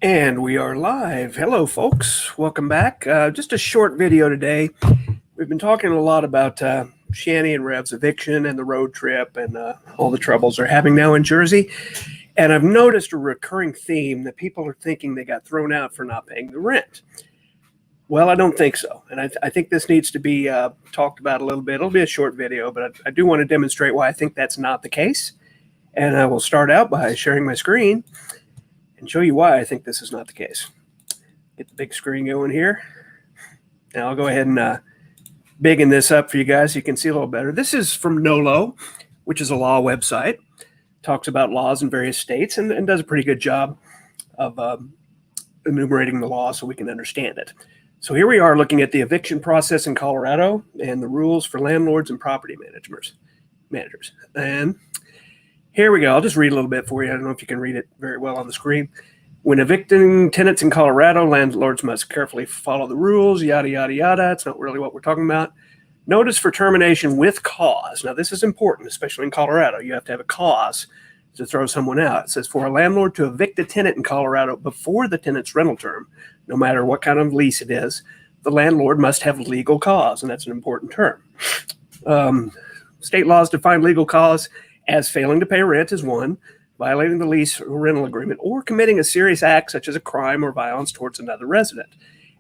And we are live. Hello, folks. Welcome back. Just a short video today. We've been talking a lot about Shanny and Rev's eviction and the road trip and all the troubles they're having now in Jersey. And I've noticed a recurring theme that people are thinking they got thrown out for not paying the rent. Well, I don't think so. And I think this needs to be talked about a little bit. It'll be a short video, but I do want to demonstrate why I think that's not the case. And I will start out by sharing my screen and show you why I think this is not the case. Get the big screen going here. Now I'll go ahead and biggin this up for you guys so you can see a little better. This is from NOLO, which is a law website. Talks about laws in various states and does a pretty good job of enumerating the law so we can understand it. So here we are looking at the eviction process in Colorado and the rules for landlords and property managers. And here we go. I'll just read a little bit for you. I don't know if you can read it very well on the screen. When evicting tenants in Colorado, landlords must carefully follow the rules, yada, yada, yada. It's not really what we're talking about. Notice for termination with cause. Now, this is important, especially in Colorado. You have to have a cause to throw someone out. It says for a landlord to evict a tenant in Colorado before the tenant's rental term, no matter what kind of lease it is, the landlord must have legal cause, and that's an important term. State laws define legal cause as failing to pay rent is one, violating the lease or rental agreement, or committing a serious act such as a crime or violence towards another resident.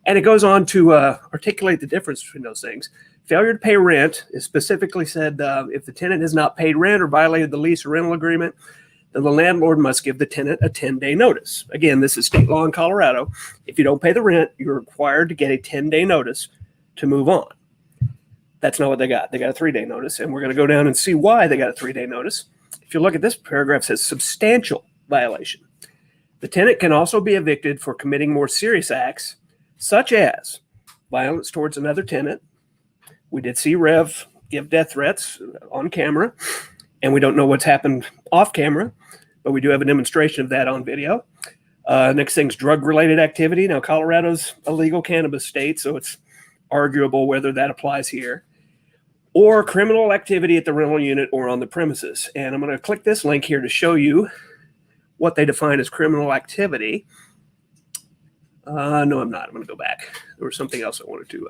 And it goes on to articulate the difference between those things. Failure to pay rent is specifically said if the tenant has not paid rent or violated the lease or rental agreement, then the landlord must give the tenant a 10-day notice. Again, this is state law in Colorado. If you don't pay the rent, you're required to get a 10-day notice to move on. That's not what they got. They got a 3-day notice, and we're going to go down and see why they got a 3-day notice. If you look at this paragraph, it says substantial violation. The tenant can also be evicted for committing more serious acts, such as violence towards another tenant. We did see Rev give death threats on camera, and we don't know what's happened off camera, but we do have a demonstration of that on video. Next thing's drug-related activity. Now, Colorado's a legal cannabis state, so it's arguable whether that applies here. Or criminal activity at the rental unit or on the premises. And I'm going to click this link here to show you what they define as criminal activity. No, I'm not. I'm going to go back. There was something else I wanted to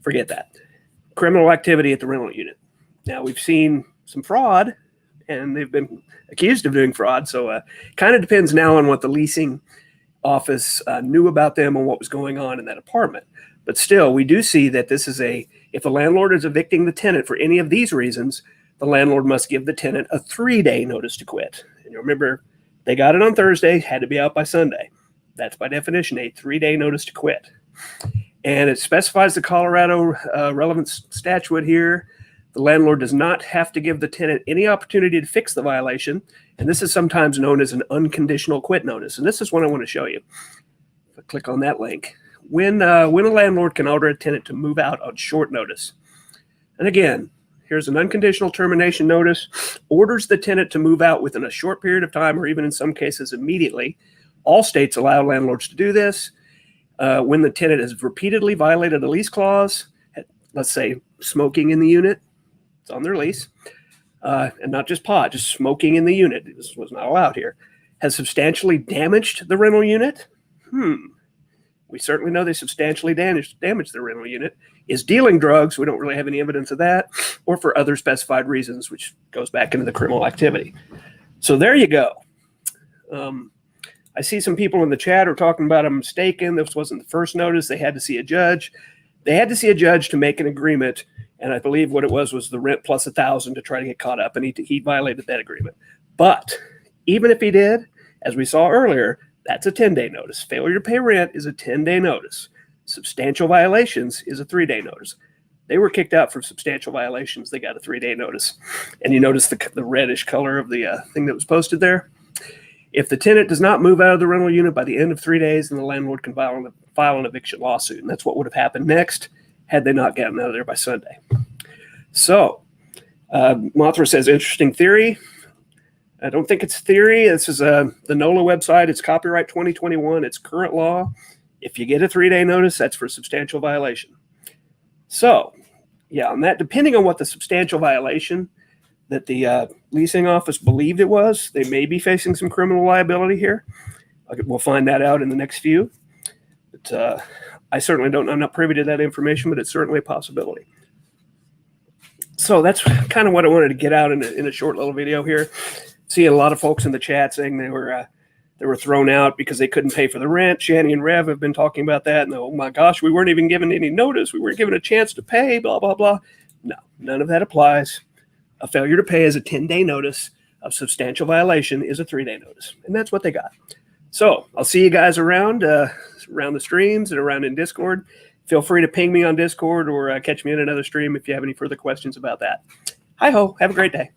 forget that. Criminal activity at the rental unit. Now, we've seen some fraud, and they've been accused of doing fraud. So kind of depends now on what the leasing office knew about them and what was going on in that apartment. But still, we do see that this is if the landlord is evicting the tenant for any of these reasons, the landlord must give the tenant a 3-day notice to quit. And you remember, they got it on Thursday, had to be out by Sunday. That's by definition a 3-day notice to quit. And it specifies the Colorado relevant statute here. The landlord does not have to give the tenant any opportunity to fix the violation. And this is sometimes known as an unconditional quit notice. And this is what I want to show you. If I click on that link. When a landlord can order a tenant to move out on short notice. And again, here's an unconditional termination notice, orders the tenant to move out within a short period of time, or even in some cases immediately. All states allow landlords to do this. When the tenant has repeatedly violated a lease clause, let's say smoking in the unit, it's on their lease, and not just pot, just smoking in the unit, this was not allowed here, has substantially damaged the rental unit. We certainly know they substantially damaged the rental unit. Is dealing drugs, we don't really have any evidence of that, or for other specified reasons, which goes back into the criminal activity. So there you go. I see some people in the chat are talking about I'm mistaken. This wasn't the first notice. They had to see a judge. They had to see a judge to make an agreement, and I believe what it was the rent plus $1,000 to try to get caught up, and he violated that agreement. But even if he did, as we saw earlier, that's a 10-day notice. Failure to pay rent is a 10-day notice. Substantial violations is a 3-day notice. They were kicked out for substantial violations. They got a 3-day notice. And you notice the reddish color of the thing that was posted there. If the tenant does not move out of the rental unit by the end of 3 days, then the landlord can file an eviction lawsuit. And that's what would have happened next had they not gotten out of there by Sunday. So, Mothra says, interesting theory. I don't think it's theory. This is the NOLA website. It's copyright 2021. It's current law. If you get a 3-day notice, that's for substantial violation. So, yeah, on that, depending on what the substantial violation that the leasing office believed it was, they may be facing some criminal liability here. We'll find that out in the next few. But I certainly don't. I'm not privy to that information, but it's certainly a possibility. So that's kind of what I wanted to get out in a short little video here. Seeing a lot of folks in the chat saying they were thrown out because they couldn't pay for the rent. Shanny and Rev have been talking about that. And oh my gosh, we weren't even given any notice. We weren't given a chance to pay, blah, blah, blah. No, none of that applies. A failure to pay is a 10-day notice. A substantial violation is a 3-day notice. And that's what they got. So I'll see you guys around the streams and around in Discord. Feel free to ping me on Discord or catch me in another stream if you have any further questions about that. Hi-ho. Have a great day.